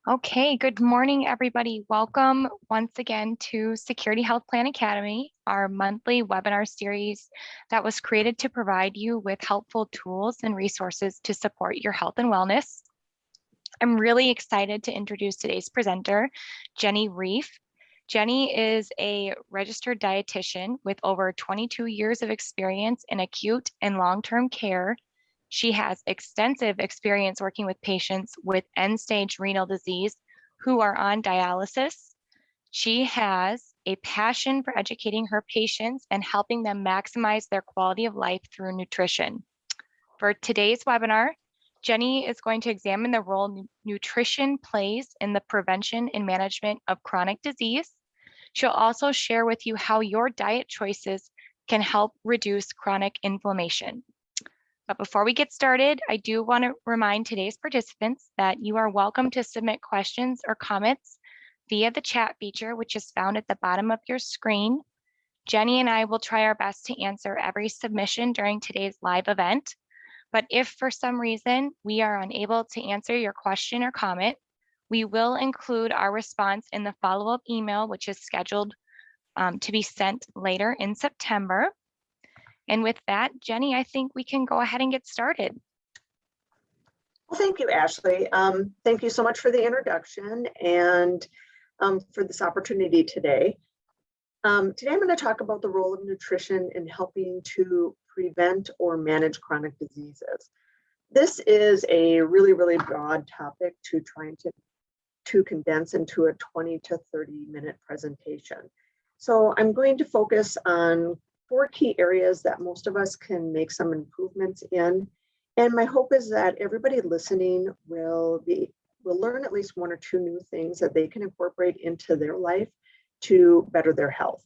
Okay, good morning, everybody. Welcome once again to Security Health Plan Academy, our monthly webinar series that was created to provide you with helpful tools and resources to support your health and wellness. I'm really excited to introduce today's presenter, Jenny Reiff. Jenny is a registered dietitian with over 22 years of experience in acute and long-term care. She has extensive experience working with patients with end-stage renal disease who are on dialysis. She has a passion for educating her patients and helping them maximize their quality of life through nutrition. For today's webinar, Jenny is going to examine the role nutrition plays in the prevention and management of chronic disease. She'll also share with you how your diet choices can help reduce chronic inflammation. But before we get started, I do want to remind today's participants that you are welcome to submit questions or comments via the chat feature, which is found at the bottom of your screen. Jenny and I will try our best to answer every submission during today's live event. But if for some reason we are unable to answer your question or comment, we will include our response in the follow-up email, which is scheduled to be sent later in September. And with that, Jenny, I think we can go ahead and get started. Well, thank you, Ashley. Thank you so much for the introduction and for this opportunity today. Today, I'm going to talk about the role of nutrition in helping to prevent or manage chronic diseases. This is a really, really broad topic to trying to condense into a 20 to 30 minute presentation. So I'm going to focus on 4 key areas that most of us can make some improvements in. And my hope is that everybody listening will learn at least 1 or 2 new things that they can incorporate into their life to better their health.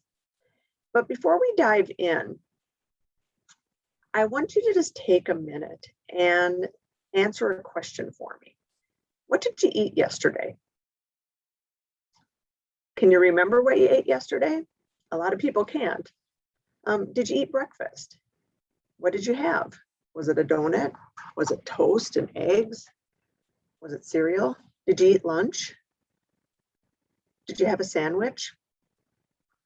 But before we dive in, I want you to just take a minute and answer a question for me. What did you eat yesterday? Can you remember what you ate yesterday? A lot of people can't. Did you eat breakfast? What did you have? Was it a donut? Was it toast and eggs? Was it cereal? Did you eat lunch? Did you have a sandwich?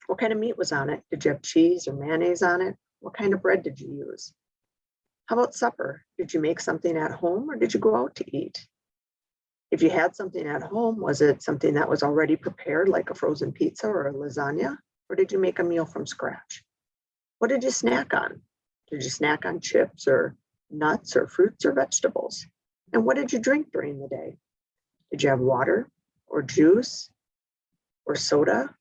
What kind of meat was on it? Did you have cheese or mayonnaise on it? What kind of bread did you use? How about supper? Did you make something at home or did you go out to eat? If you had something at home, was it something that was already prepared, like a frozen pizza or a lasagna? Or did you make a meal from scratch? What did you snack on? Did you snack on chips or nuts or fruits or vegetables? And what did you drink during the day? Did you have water or juice or soda,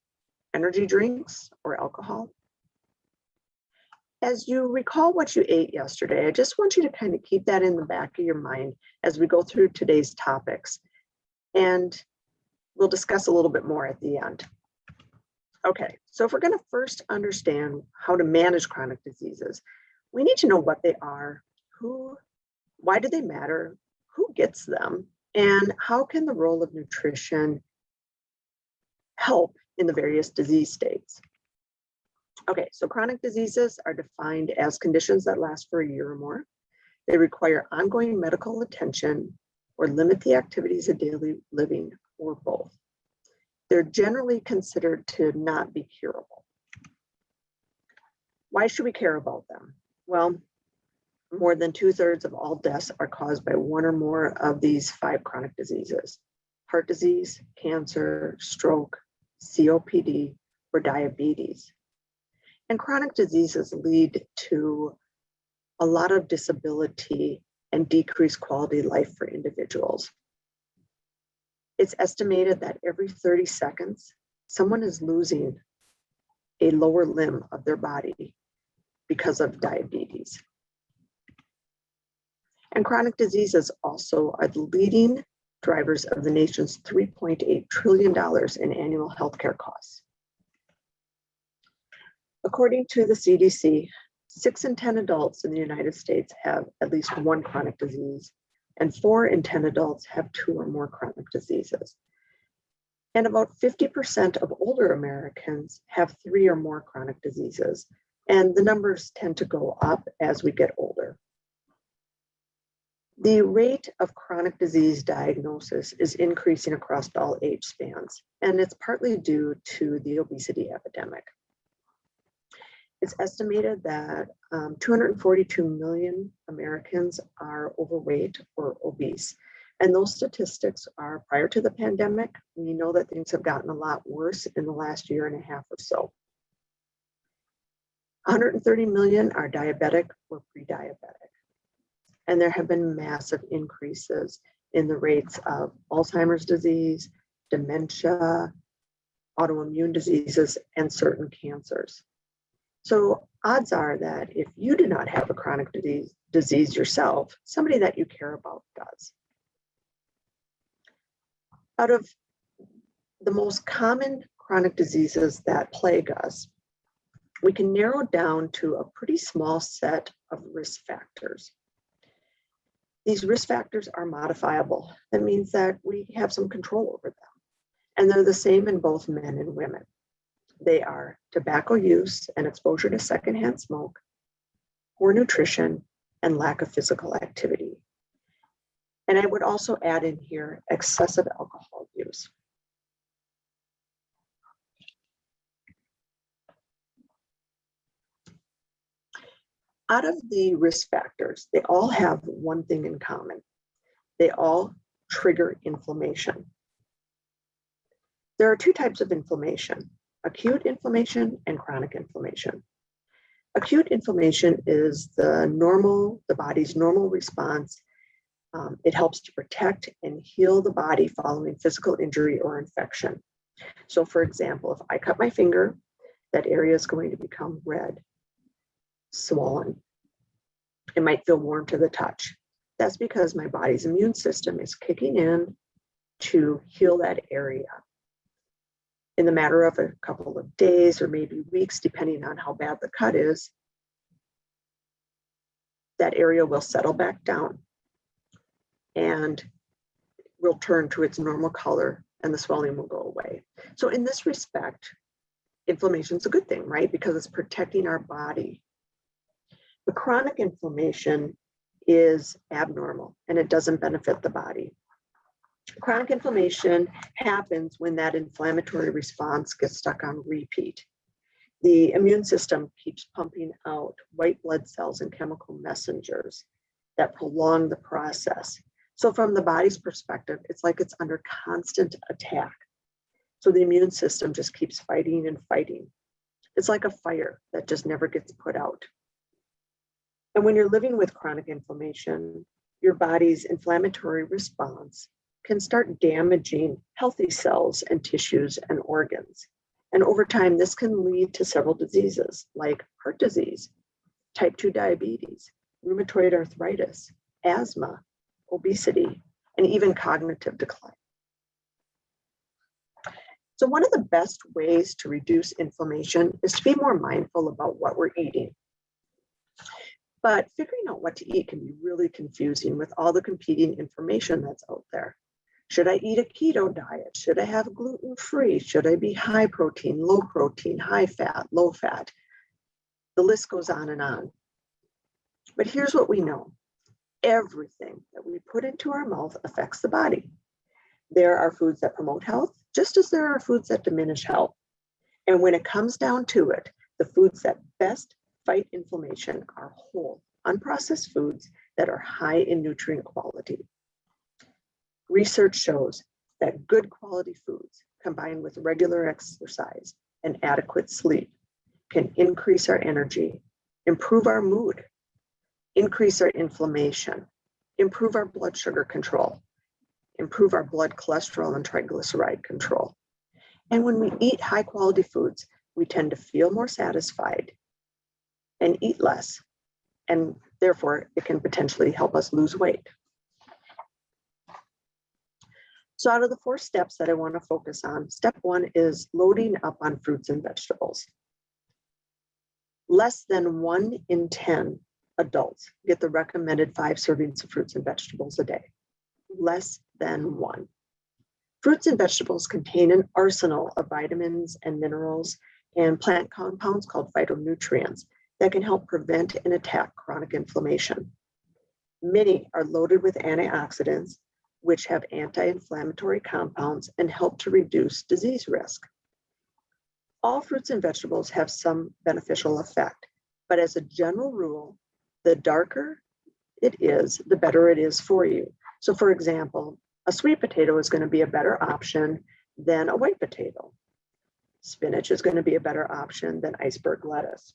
energy drinks or alcohol? As you recall what you ate yesterday, I just want you to kind of keep that in the back of your mind as we go through today's topics. And we'll discuss a little bit more at the end. Okay, so if we're going to first understand how to manage chronic diseases, we need to know what they are, why do they matter, who gets them, and how can the role of nutrition help in the various disease states. Okay, so chronic diseases are defined as conditions that last for a year or more. They require ongoing medical attention or limit the activities of daily living or both. They're generally considered to not be curable. Why should we care about them? Well, more than 2/3 of all deaths are caused by 1 or more of these 5 chronic diseases: heart disease, cancer, stroke, COPD, or diabetes. And chronic diseases lead to a lot of disability and decreased quality of life for individuals. It's estimated that every 30 seconds, someone is losing a lower limb of their body because of diabetes. And chronic diseases also are the leading drivers of the nation's $3.8 trillion in annual healthcare costs. According to the CDC, 6 in 10 adults in the United States have at least 1 chronic disease, and 4 in 10 adults have 2 or more chronic diseases. And about 50% of older Americans have 3 or more chronic diseases, and the numbers tend to go up as we get older. The rate of chronic disease diagnosis is increasing across all age spans, and it's partly due to the obesity epidemic. It's estimated that 242 million Americans are overweight or obese. And those statistics are prior to the pandemic. We know that things have gotten a lot worse in the last year and a half or so. 130 million are diabetic or pre-diabetic. And there have been massive increases in the rates of Alzheimer's disease, dementia, autoimmune diseases, and certain cancers. So odds are that if you do not have a chronic disease yourself, somebody that you care about does. Out of the most common chronic diseases that plague us, we can narrow down to a pretty small set of risk factors. These risk factors are modifiable. That means that we have some control over them. And they're the same in both men and women. They are tobacco use and exposure to secondhand smoke, poor nutrition, and lack of physical activity. And I would also add in here excessive alcohol use. Out of the risk factors, they all have one thing in common. They all trigger inflammation. There are two types of inflammation: acute inflammation and chronic inflammation. Acute inflammation is the body's normal response. It helps to protect and heal the body following physical injury or infection. So for example, if I cut my finger, that area is going to become red, swollen. It might feel warm to the touch. That's because my body's immune system is kicking in to heal that area. In the matter of a couple of days or maybe weeks, depending on how bad the cut is, that area will settle back down and will turn to its normal color and the swelling will go away. So in this respect, inflammation is a good thing, right? Because it's protecting our body. The chronic inflammation is abnormal and it doesn't benefit the body. Chronic inflammation happens when that inflammatory response gets stuck on repeat. The immune system keeps pumping out white blood cells and chemical messengers that prolong the process. So from the body's perspective, it's like it's under constant attack. So the immune system just keeps fighting and fighting. It's like a fire that just never gets put out. And when you're living with chronic inflammation, your body's inflammatory response can start damaging healthy cells and tissues and organs. And over time, this can lead to several diseases like heart disease, type 2 diabetes, rheumatoid arthritis, asthma, obesity, and even cognitive decline. So one of the best ways to reduce inflammation is to be more mindful about what we're eating. But figuring out what to eat can be really confusing with all the competing information that's out there. Should I eat a keto diet? Should I have gluten-free? Should I be high protein, low protein, high fat, low fat? The list goes on and on. But here's what we know. Everything that we put into our mouth affects the body. There are foods that promote health, just as there are foods that diminish health. And when it comes down to it, the foods that best fight inflammation are whole, unprocessed foods that are high in nutrient quality. Research shows that good quality foods combined with regular exercise and adequate sleep can increase our energy, improve our mood, increase our inflammation, improve our blood sugar control, improve our blood cholesterol and triglyceride control. And when we eat high quality foods, we tend to feel more satisfied and eat less. And therefore, it can potentially help us lose weight. So out of the 4 steps that I want to focus on, step 1 is loading up on fruits and vegetables. Less than 1 in 10 adults get the recommended 5 servings of fruits and vegetables a day. Less than 1. Fruits and vegetables contain an arsenal of vitamins and minerals and plant compounds called phytonutrients that can help prevent and attack chronic inflammation. Many are loaded with antioxidants, which have anti-inflammatory compounds and help to reduce disease risk. All fruits and vegetables have some beneficial effect, but as a general rule, the darker it is, the better it is for you. So for example, a sweet potato is going to be a better option than a white potato. Spinach is going to be a better option than iceberg lettuce.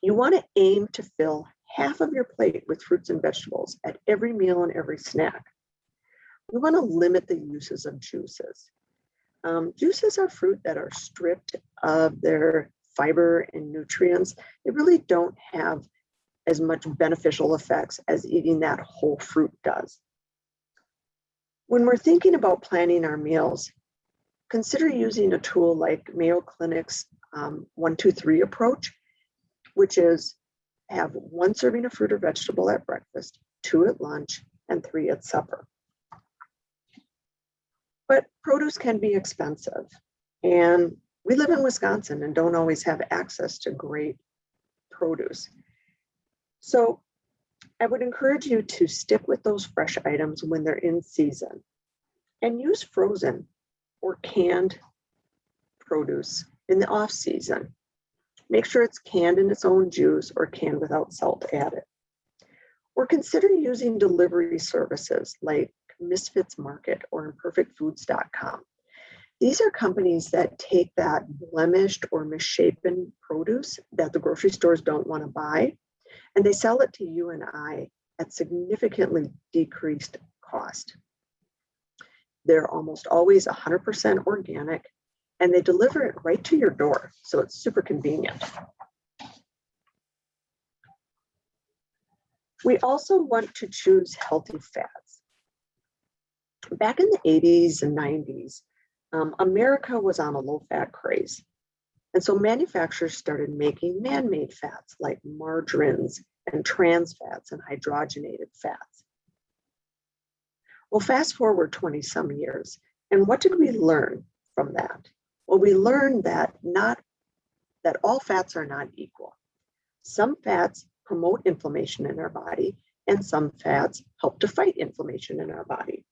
You want to aim to fill half of your plate with fruits and vegetables at every meal and every snack. We want to limit the uses of juices. Juices are fruit that are stripped of their fiber and nutrients. They really don't have as much beneficial effects as eating that whole fruit does. When we're thinking about planning our meals, consider using a tool like Mayo Clinic's 1-2-3 approach, which is have 1 serving of fruit or vegetable at breakfast, 2 at lunch, and 3 at supper. But produce can be expensive, and we live in Wisconsin and don't always have access to great produce. So I would encourage you to stick with those fresh items when they're in season and use frozen or canned produce in the off season. Make sure it's canned in its own juice or canned without salt added. Or consider using delivery services like Misfits Market or imperfectfoods.com. These are companies that take that blemished or misshapen produce that the grocery stores don't want to buy, and they sell it to you and I at significantly decreased cost. They're almost always 100% organic, and they deliver it right to your door, so it's super convenient. We also want to choose healthy fats. Back in the 80s and 90s, America was on a low-fat craze. And so manufacturers started making man-made fats like margarines and trans fats and hydrogenated fats. Well, fast forward 20 some years, and what did we learn from that? Well, we learned that all fats are not equal. Some fats promote inflammation in our body, and some fats help to fight inflammation in our body.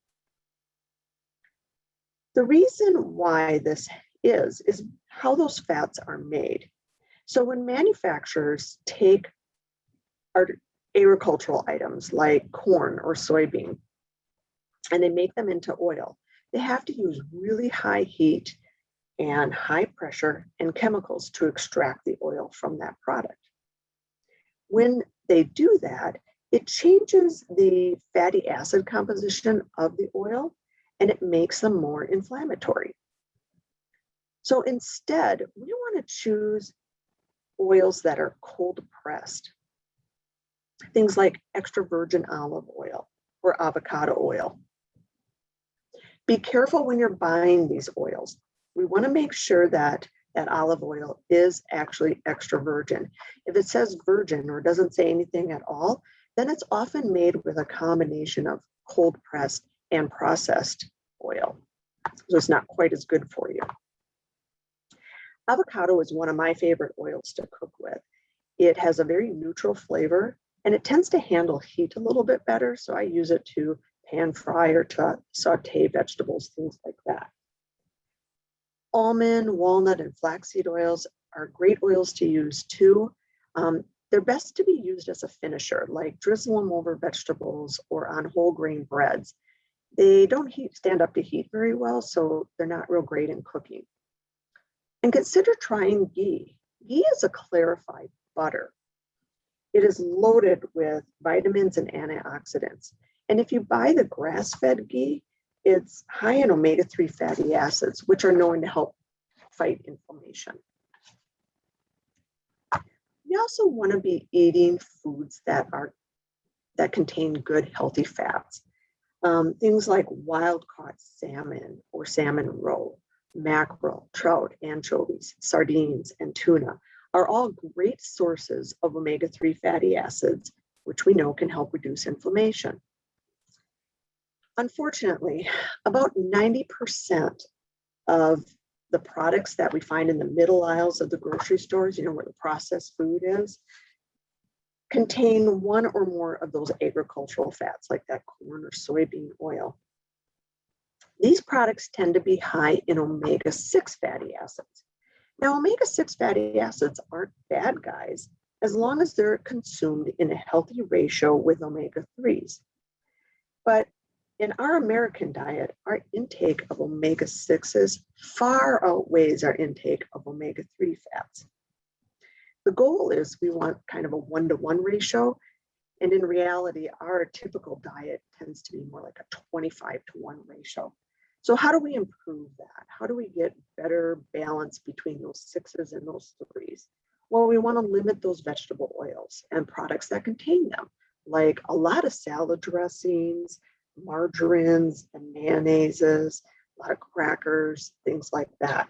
The reason why this is how those fats are made. So when manufacturers take our agricultural items like corn or soybean, and they make them into oil, they have to use really high heat and high pressure and chemicals to extract the oil from that product. When they do that, it changes the fatty acid composition of the oil, and it makes them more inflammatory. So instead, we want to choose oils that are cold pressed. Things like extra virgin olive oil or avocado oil. Be careful when you're buying these oils. We want to make sure that that olive oil is actually extra virgin. If it says virgin or doesn't say anything at all, then it's often made with a combination of cold pressed and processed oil. So it's not quite as good for you. Avocado is one of my favorite oils to cook with. It has a very neutral flavor, and it tends to handle heat a little bit better. So I use it to pan fry or to saute vegetables, things like that. Almond, walnut, and flaxseed oils are great oils to use too. They're best to be used as a finisher, like drizzle them over vegetables or on whole grain breads. They don't stand up to heat very well, so they're not real great in cooking. And consider trying ghee. Ghee is a clarified butter. It is loaded with vitamins and antioxidants. And if you buy the grass-fed ghee, it's high in omega-3 fatty acids, which are known to help fight inflammation. We also want to be eating foods that contain good, healthy fats. Things like wild-caught salmon or salmon roe, mackerel, trout, anchovies, sardines, and tuna are all great sources of omega-3 fatty acids, which we know can help reduce inflammation. Unfortunately, about 90% of the products that we find in the middle aisles of the grocery stores, where the processed food is, contain one or more of those agricultural fats like that corn or soybean oil. These products tend to be high in omega-6 fatty acids. Now, omega-6 fatty acids aren't bad guys as long as they're consumed in a healthy ratio with omega-3s. But in our American diet, our intake of omega-6s far outweighs our intake of omega-3 fats. The goal is we want kind of a 1-to-1 ratio, and in reality, our typical diet tends to be more like a 25-to-1 ratio. So how do we improve that? How do we get better balance between those 6s and those 3s? Well, we want to limit those vegetable oils and products that contain them, like a lot of salad dressings, margarines and mayonnaises, a lot of crackers, things like that.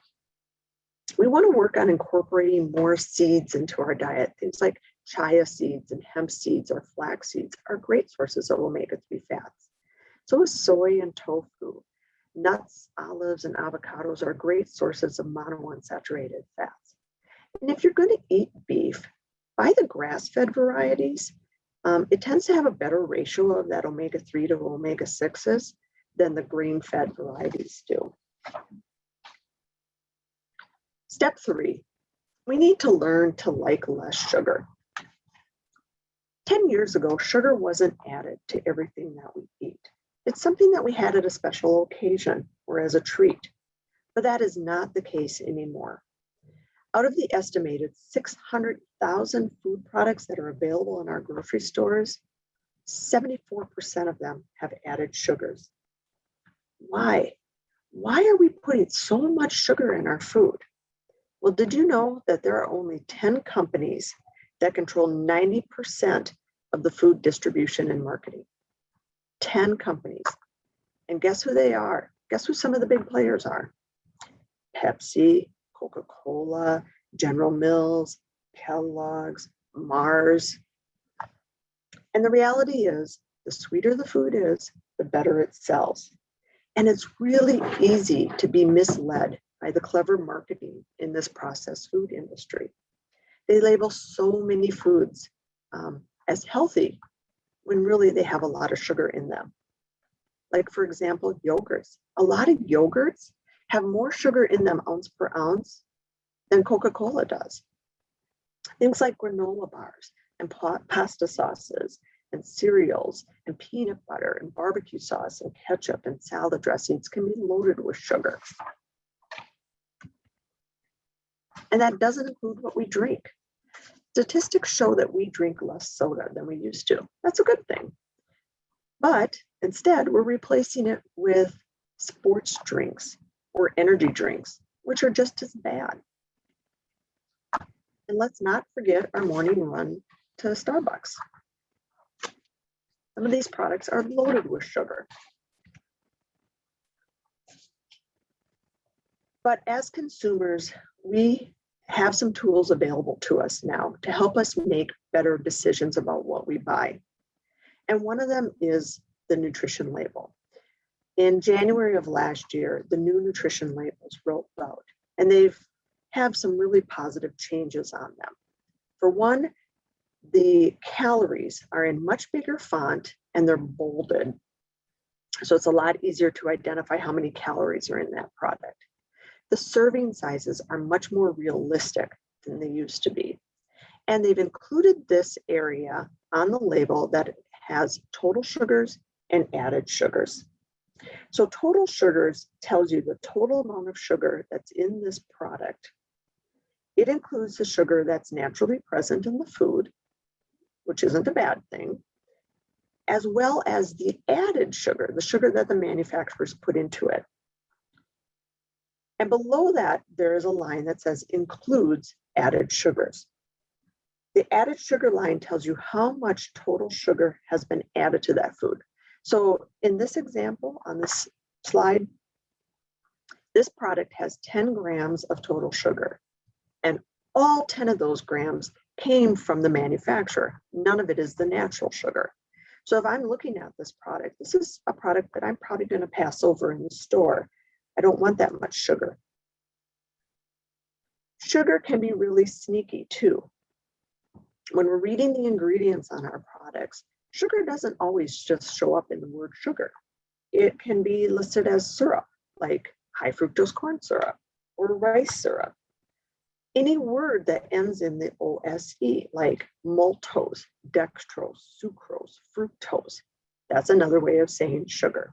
We want to work on incorporating more seeds into our diet. Things like chia seeds and hemp seeds or flax seeds are great sources of omega-3 fats. So is soy and tofu. Nuts, olives, and avocados are great sources of monounsaturated fats. And if you're going to eat beef, buy the grass-fed varieties. It tends to have a better ratio of that omega-3 to omega-6s than the grain-fed varieties do. Step 3, we need to learn to like less sugar. 10 years ago, sugar wasn't added to everything that we eat. It's something that we had at a special occasion or as a treat, but that is not the case anymore. Out of the estimated 600,000 food products that are available in our grocery stores, 74% of them have added sugars. Why? Why are we putting so much sugar in our food? Well, did you know that there are only 10 companies that control 90% of the food distribution and marketing? 10 companies. And guess who they are? Guess who some of the big players are? Pepsi, Coca-Cola, General Mills, Kellogg's, Mars. And the reality is, the sweeter the food is, the better it sells. And it's really easy to be misled by the clever marketing in this processed food industry. They label so many foods as healthy when really they have a lot of sugar in them. Like, for example, yogurts. A lot of yogurts have more sugar in them ounce per ounce than Coca-Cola does. Things like granola bars and pasta sauces and cereals and peanut butter and barbecue sauce and ketchup and salad dressings can be loaded with sugar. And that doesn't include what we drink. Statistics show that we drink less soda than we used to. That's a good thing. But instead, we're replacing it with sports drinks or energy drinks, which are just as bad. And let's not forget our morning run to Starbucks. Some of these products are loaded with sugar. But as consumers, we have some tools available to us now to help us make better decisions about what we buy. And one of them is the nutrition label. In January of last year, the new nutrition labels rolled out, and they've have some really positive changes on them. For one, the calories are in much bigger font and they're bolded. So it's a lot easier to identify how many calories are in that product. The serving sizes are much more realistic than they used to be. And they've included this area on the label that has total sugars and added sugars. So total sugars tells you the total amount of sugar that's in this product. It includes the sugar that's naturally present in the food, which isn't a bad thing, as well as the added sugar, the sugar that the manufacturers put into it. And below that, there is a line that says includes added sugars. The added sugar line tells you how much total sugar has been added to that food. So in this example, on this slide, this product has 10 grams of total sugar, and all 10 of those grams came from the manufacturer. None of it is the natural sugar. So if I'm looking at this product, this is a product that I'm probably going to pass over in the store. I don't want that much sugar. Sugar can be really sneaky too. When we're reading the ingredients on our products, sugar doesn't always just show up in the word sugar. It can be listed as syrup, like high fructose corn syrup or rice syrup. Any word that ends in the OSE, like maltose, dextrose, sucrose, fructose, that's another way of saying sugar.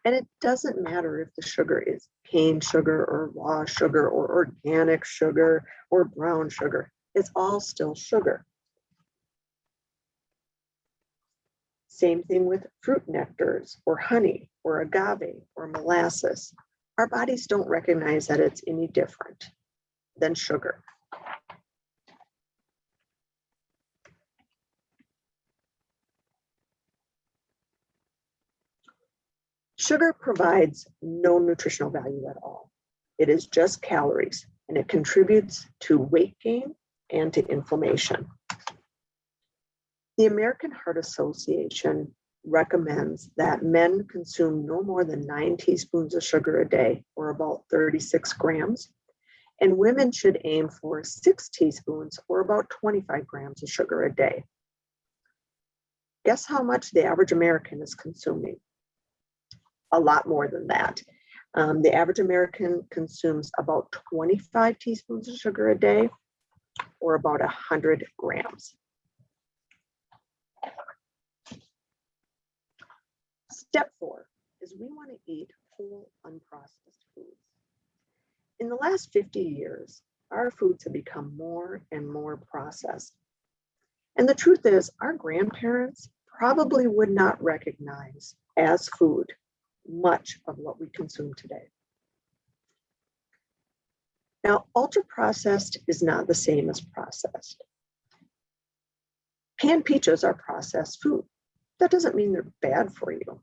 And it doesn't matter if the sugar is cane sugar or raw sugar or organic sugar or brown sugar, it's all still sugar. Same thing with fruit nectars or honey or agave or molasses. Our bodies don't recognize that it's any different than sugar. Sugar provides no nutritional value at all. It is just calories, and it contributes to weight gain and to inflammation. The American Heart Association recommends that men consume no more than 9 teaspoons of sugar a day, or about 36 grams, and women should aim for 6 teaspoons, or about 25 grams of sugar a day. Guess how much the average American is consuming? A lot more than that. The average American consumes about 25 teaspoons of sugar a day, or about 100 grams. Step 4 is we want to eat whole, unprocessed foods. In the last 50 years, our foods have become more and more processed. And the truth is, our grandparents probably would not recognize as food much of what we consume today. Now, ultra-processed is not the same as processed. Canned peaches are processed food. That doesn't mean they're bad for you.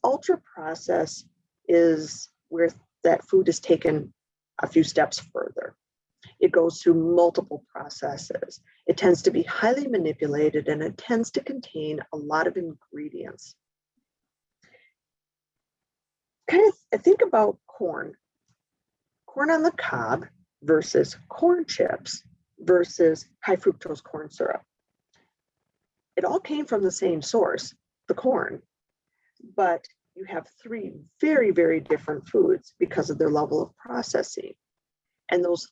Ultra-processed is where that food is taken a few steps further. It goes through multiple processes. It tends to be highly manipulated, and it tends to contain a lot of ingredients. Kind of think about corn on the cob versus corn chips versus high fructose corn syrup. It all came from the same source, the corn, but you have 3 very, very different foods because of their level of processing. And those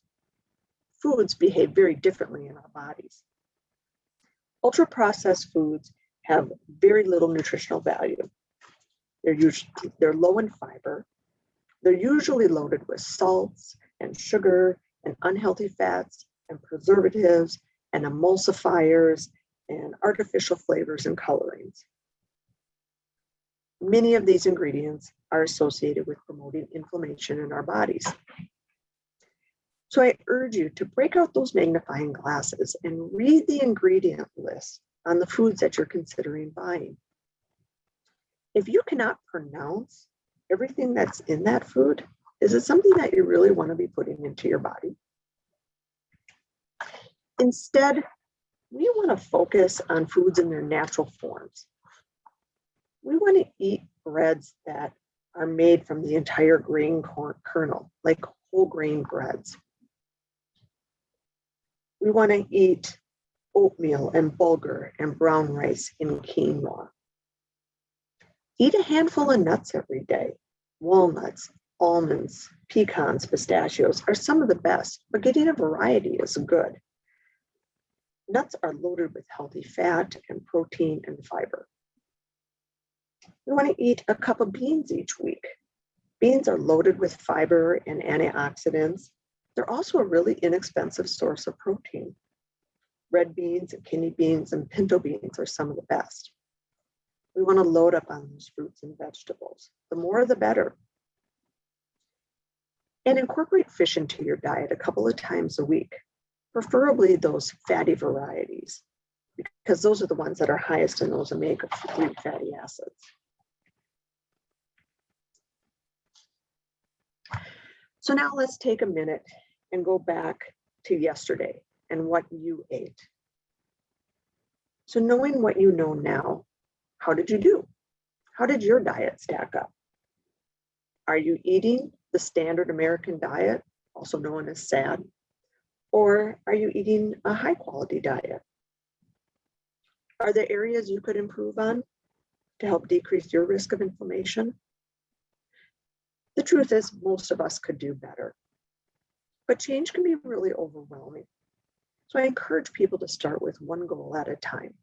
foods behave very differently in our bodies. Ultra-processed foods have very little nutritional value. They're low in fiber. They're usually loaded with salts and sugar and unhealthy fats and preservatives and emulsifiers and artificial flavors and colorings. Many of these ingredients are associated with promoting inflammation in our bodies. So I urge you to break out those magnifying glasses and read the ingredient list on the foods that you're considering buying. If you cannot pronounce everything that's in that food, is it something that you really want to be putting into your body? Instead, we want to focus on foods in their natural forms. We want to eat breads that are made from the entire grain kernel, like whole grain breads. We want to eat oatmeal and bulgur and brown rice and quinoa. Eat a handful of nuts every day. Walnuts, almonds, pecans, pistachios are some of the best, but getting a variety is good. Nuts are loaded with healthy fat and protein and fiber. We want to eat a cup of beans each week. Beans are loaded with fiber and antioxidants. They're also a really inexpensive source of protein. Red beans and kidney beans and pinto beans are some of the best. We want to load up on those fruits and vegetables. The more, the better. And incorporate fish into your diet a couple of times a week, preferably those fatty varieties, because those are the ones that are highest in those omega-3 fatty acids. So now let's take a minute and go back to yesterday and what you ate. So knowing what you know now, how did you do? How did your diet stack up? Are you eating the standard American diet, also known as SAD? Or are you eating a high quality diet? Are there areas you could improve on to help decrease your risk of inflammation? The truth is, most of us could do better, but change can be really overwhelming. So I encourage people to start with one goal at a time.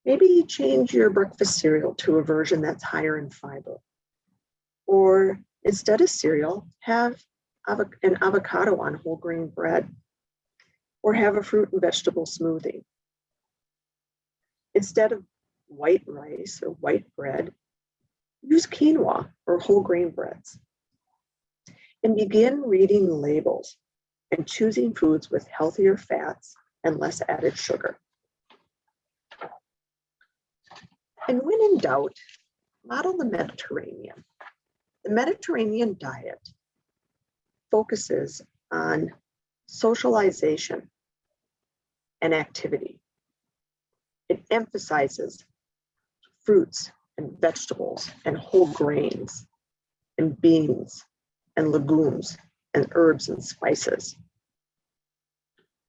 Maybe change your breakfast cereal to a version that's higher in fiber. Or instead of cereal, have an avocado on whole grain bread. Or have a fruit and vegetable smoothie. Instead of white rice or white bread, use quinoa or whole grain breads. And begin reading labels and choosing foods with healthier fats and less added sugar. And when in doubt, model the Mediterranean. The Mediterranean diet focuses on socialization and activity. It emphasizes fruits and vegetables and whole grains and beans and legumes and herbs and spices.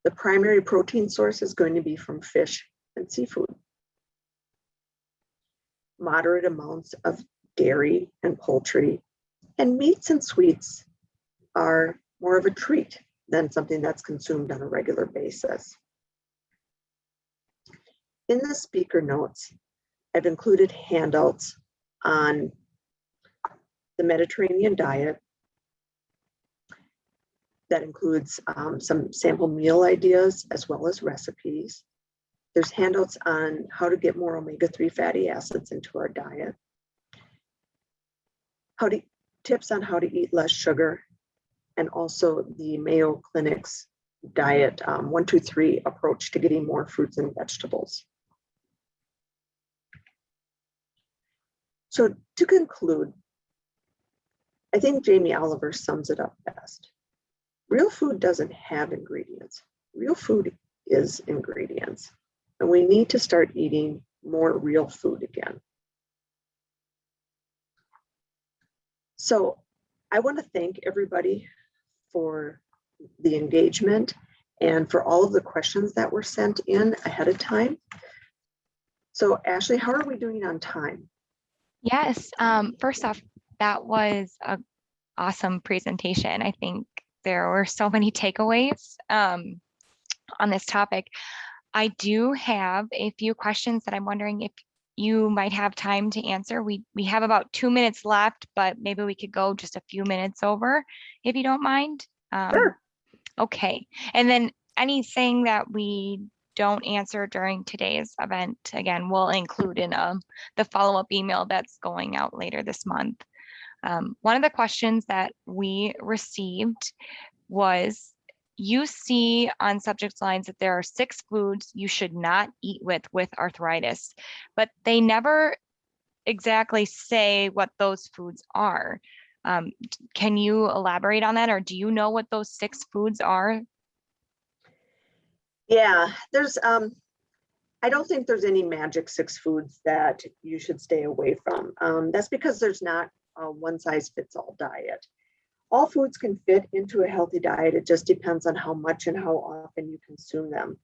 The primary protein source is going to be from fish and seafood. Moderate amounts of dairy and poultry, and meats and sweets are more of a treat than something that's consumed on a regular basis. In the speaker notes, I've included handouts on the Mediterranean diet that includes some sample meal ideas as well as recipes. There's handouts on how to get more omega-3 fatty acids into our diet, tips on how to eat less sugar, and also the Mayo Clinic's diet 1-2-3 approach to getting more fruits and vegetables. So to conclude, I think Jamie Oliver sums it up best. Real food doesn't have ingredients. Real food is ingredients. And we need to start eating more real food again. So I want to thank everybody for the engagement and for all of the questions that were sent in ahead of time. So Ashley, how are we doing on time? Yes, first off, that was an awesome presentation. I think there were so many takeaways on this topic. I do have a few questions that I'm wondering if you might have time to answer. We have about 2 minutes left, but maybe we could go just a few minutes over if you don't mind. Sure. Okay, and then anything that we don't answer during today's event, again, we'll include in the follow-up email that's going out later this month. One of the questions that we received was, you see on subject lines that there are 6 foods you should not eat with arthritis, but they never exactly say what those foods are. Can you elaborate on that, or do you know what those 6 foods are? Yeah, there's I don't think there's any magic 6 foods that you should stay away from. That's because there's not a one size fits all diet. All foods can fit into a healthy diet. It just depends on how much and how often you consume them.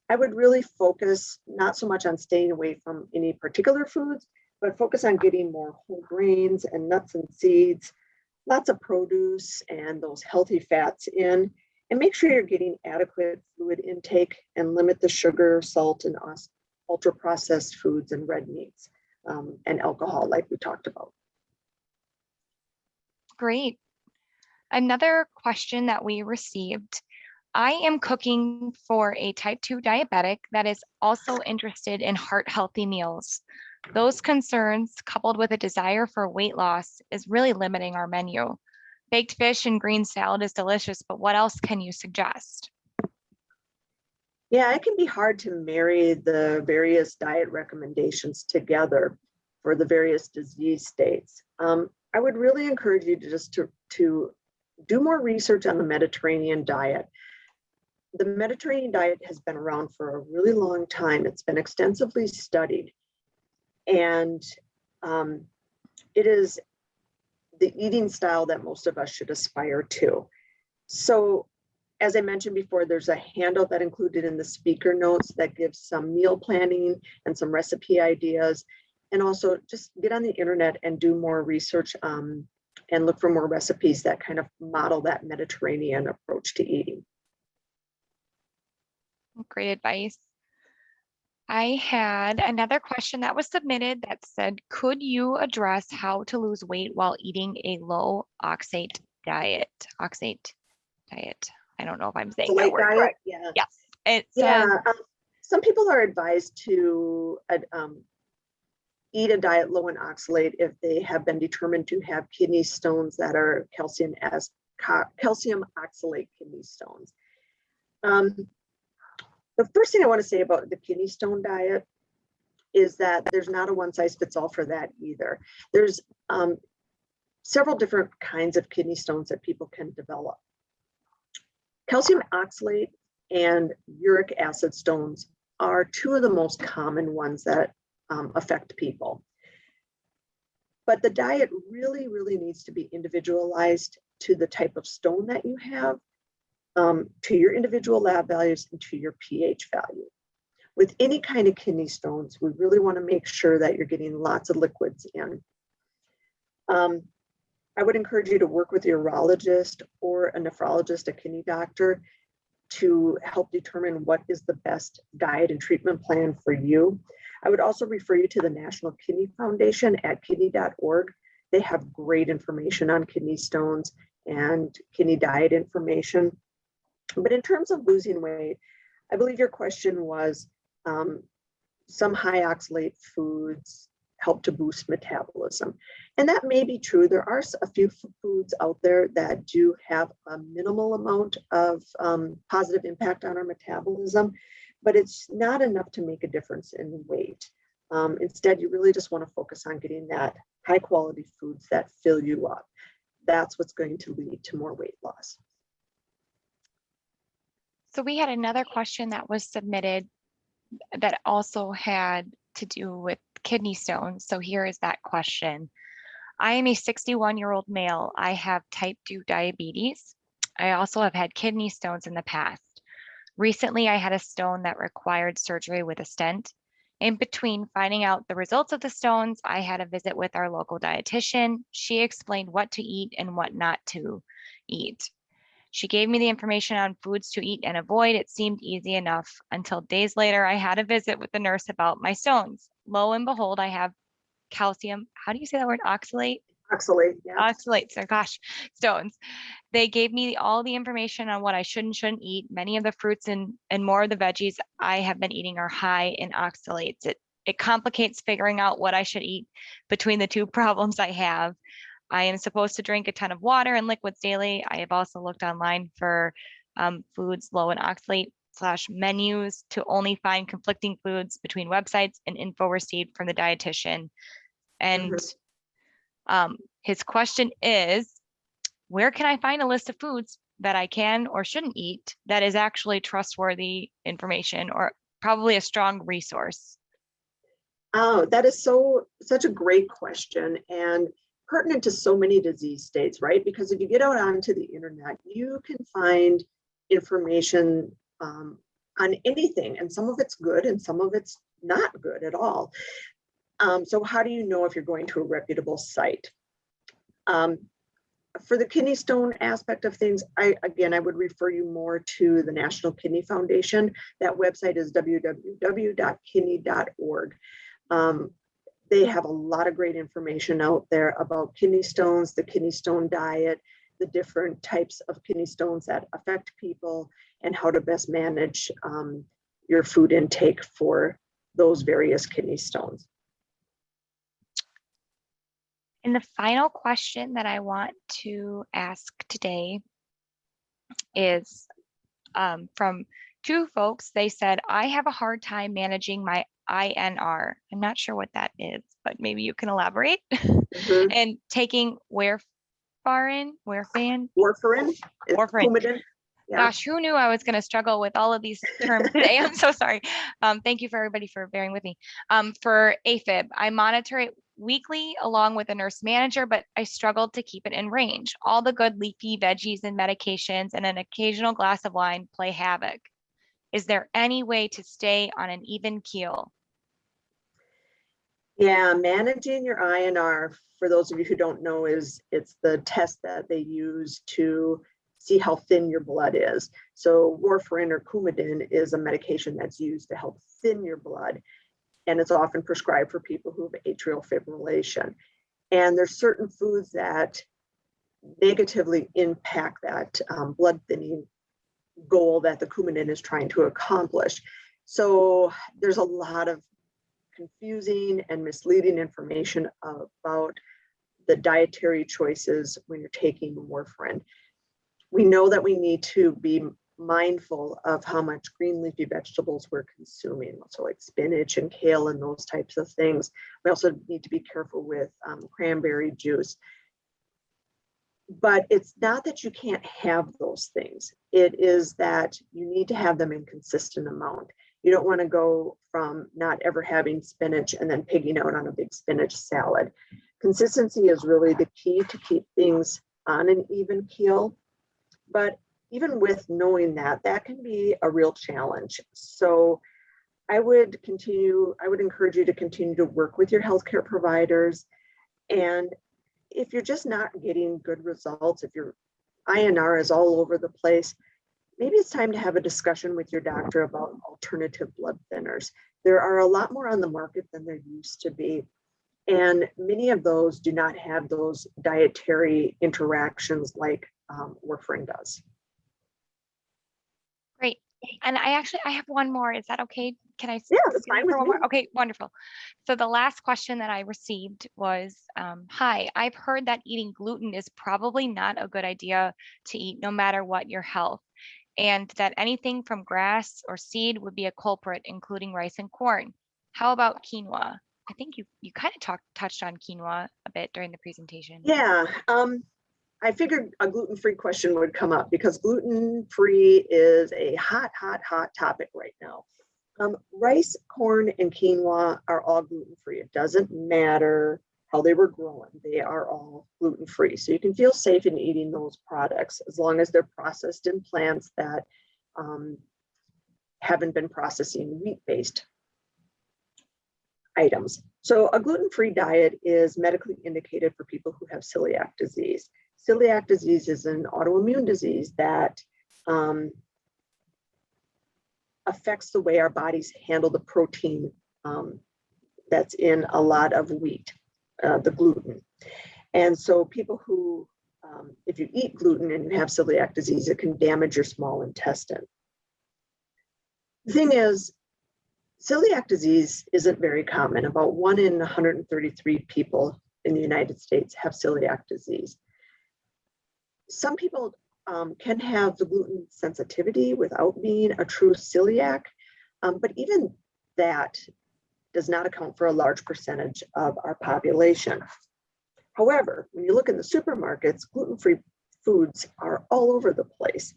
I would really focus not so much on staying away from any particular foods, but focus on getting more whole grains and nuts and seeds, lots of produce and those healthy fats in, and make sure you're getting adequate fluid intake and limit the sugar, salt, and ultra processed foods and red meats and alcohol like we talked about. Great. Another question that we received, I am cooking for a type 2 diabetic that is also interested in heart healthy meals. Those concerns, coupled with a desire for weight loss, is really limiting our menu. Baked fish and green salad is delicious, but what else can you suggest? Yeah, it can be hard to marry the various diet recommendations together for the various disease states. I would really encourage you to just to do more research on the Mediterranean diet. The Mediterranean diet has been around for a really long time. It's been extensively studied, and it is the eating style that most of us should aspire to. So As I mentioned before, there's a handout that included in the speaker notes that gives some meal planning and some recipe ideas. And also just get on the internet and do more research and look for more recipes that kind of model that Mediterranean approach to eating. Great advice. I had another question that was submitted that said, could you address how to lose weight while eating a low oxalate diet? Oxalate diet. I don't know if I'm saying that word Diet, correct. yeah. Yes. It Yeah. says, Some people are advised to eat a diet low in oxalate if they have been determined to have kidney stones that are calcium oxalate kidney stones. The first thing I want to say about the kidney stone diet is that there's not a one size fits all for that either. There's several different kinds of kidney stones that people can develop. Calcium oxalate and uric acid stones are two of the most common ones that affect people. But the diet really, really needs to be individualized to the type of stone that you have, to your individual lab values, and to your pH value. With any kind of kidney stones, we really want to make sure that you're getting lots of liquids in. I would encourage you to work with a urologist or a nephrologist, a kidney doctor, to help determine what is the best diet and treatment plan for you. I would also refer you to the National Kidney Foundation at kidney.org. They have great information on kidney stones and kidney diet information. But in terms of losing weight, I believe your question was some high oxalate foods help to boost metabolism. And that may be true. There are a few foods out there that do have a minimal amount of positive impact on our metabolism, but it's not enough to make a difference in weight. Instead, you really just want to focus on getting that high quality foods that fill you up. That's what's going to lead to more weight loss. so we had another question that was submitted that also had to do with kidney stones. So here is that question. I am a 61-year-old male. I have type 2 diabetes. I also have had kidney stones in the past. Recently, I had a stone that required surgery with a stent. In between finding out the results of the stones, I had a visit with our local dietitian. She explained what to eat and what not to eat. She gave me the information on foods to eat and avoid. It seemed easy enough until days later, I had a visit with the nurse about my stones. Lo and behold, I have calcium. How do you say that word? Oxalate? Oxalate, yeah. Oxalates, oh gosh, stones. They gave me all the information on what I should and shouldn't eat. Many of the fruits and more of the veggies I have been eating are high in oxalates. It complicates figuring out what I should eat between the two problems I have. I am supposed to drink a ton of water and liquids daily. I have also looked online for foods low in oxalate / menus to only find conflicting foods between websites and info received from the dietitian. And his question is, where can I find a list of foods that I can or shouldn't eat that is actually trustworthy information or probably a strong resource? Oh, that is such a great question and pertinent to so many disease states, right? Because if you get out onto the internet, you can find information on anything, and some of it's good and some of it's not good at all. So how do you know if you're going to a reputable site? For the kidney stone aspect of things, I would refer you more to the National Kidney Foundation. That website is www.kidney.org. They have a lot of great information out there about kidney stones, the kidney stone diet, the different types of kidney stones that affect people, and how to best manage your food intake for those various kidney stones. And the final question that I want to ask today is from two folks. They said, I have a hard time managing my INR. I'm not sure what that is, but maybe you can elaborate. And taking warfarin. Coumadin. Yeah. Gosh, who knew I was going to struggle with all of these terms today? I'm so sorry. Thank you for everybody for bearing with me. For AFib, I monitor it weekly along with a nurse manager, but I struggled to keep it in range. All the good leafy veggies and medications and an occasional glass of wine play havoc. Is there any way to stay on an even keel? Yeah, managing your INR, for those of you who don't know, it's the test that they use to see how thin your blood is. So warfarin or Coumadin is a medication that's used to help thin your blood, and it's often prescribed for people who have atrial fibrillation. And there's certain foods that negatively impact that blood thinning goal that the Coumadin is trying to accomplish. So there's a lot of confusing and misleading information about the dietary choices when you're taking warfarin. We know that we need to be mindful of how much green leafy vegetables we're consuming, so like spinach and kale and those types of things. We also need to be careful with cranberry juice. But it's not that you can't have those things. It is that you need to have them in consistent amount. You don't want to go from not ever having spinach and then pigging out on a big spinach salad. Consistency is really the key to keep things on an even keel. But even with knowing that, that can be a real challenge. So I would encourage you to continue to work with your healthcare providers. And if you're just not getting good results, if your INR is all over the place, maybe it's time to have a discussion with your doctor about alternative blood thinners. There are a lot more on the market than there used to be. And many of those do not have those dietary interactions like warfarin does. Great. And I have one more. Is that okay? Can I? Yeah, that's fine with one me. more? Okay, wonderful. So the last question that I received was, hi, I've heard that eating gluten is probably not a good idea to eat no matter what your health, and that anything from grass or seed would be a culprit, including rice and corn. How about quinoa? I think you kind of touched on quinoa a bit during the presentation. Yeah, I figured a gluten-free question would come up because gluten-free is a hot topic right now. Rice, corn, and quinoa are all gluten-free. It doesn't matter how they were grown. They are all gluten-free. So you can feel safe in eating those products as long as they're processed in plants that haven't been processing wheat-based items. So a gluten-free diet is medically indicated for people who have celiac disease. Celiac disease is an autoimmune disease that affects the way our bodies handle the protein that's in a lot of wheat, the gluten. And so people who, if you eat gluten and you have celiac disease, it can damage your small intestine. The thing is, celiac disease isn't very common. About 1 in 133 people in the United States have celiac disease. Some people can have the gluten sensitivity without being a true celiac, but even that does not account for a large percentage of our population. However, when you look in the supermarkets, gluten-free foods are all over the place.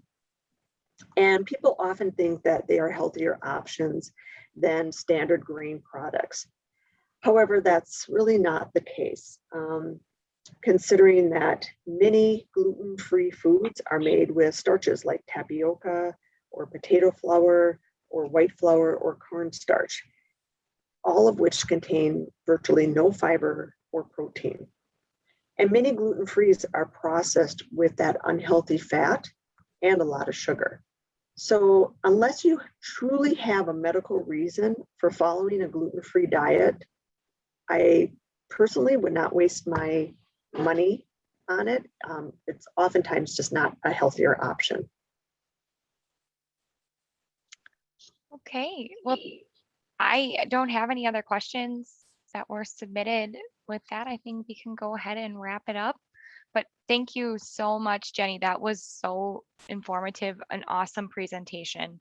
And people often think that they are healthier options than standard grain products. However, that's really not the case. Considering that many gluten-free foods are made with starches like tapioca or potato flour or white flour or cornstarch, all of which contain virtually no fiber or protein. And many gluten-frees are processed with that unhealthy fat and a lot of sugar. So unless you truly have a medical reason for following a gluten-free diet, I personally would not waste my money on it. It's oftentimes just not a healthier option. Okay, well, I don't have any other questions that were submitted. With that, I think we can go ahead and wrap it up. But thank you so much, Jenny. That was so informative, an awesome presentation.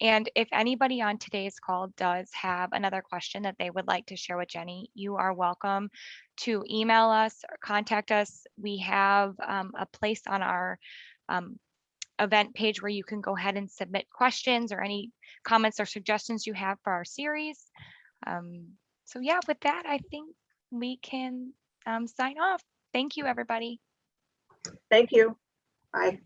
And if anybody on today's call does have another question that they would like to share with Jenny, you are welcome to email us or contact us. We have a place on our event page where you can go ahead and submit questions or any comments or suggestions you have for our series. So yeah, with that, I think we can sign off. Thank you, everybody. Thank you. Bye.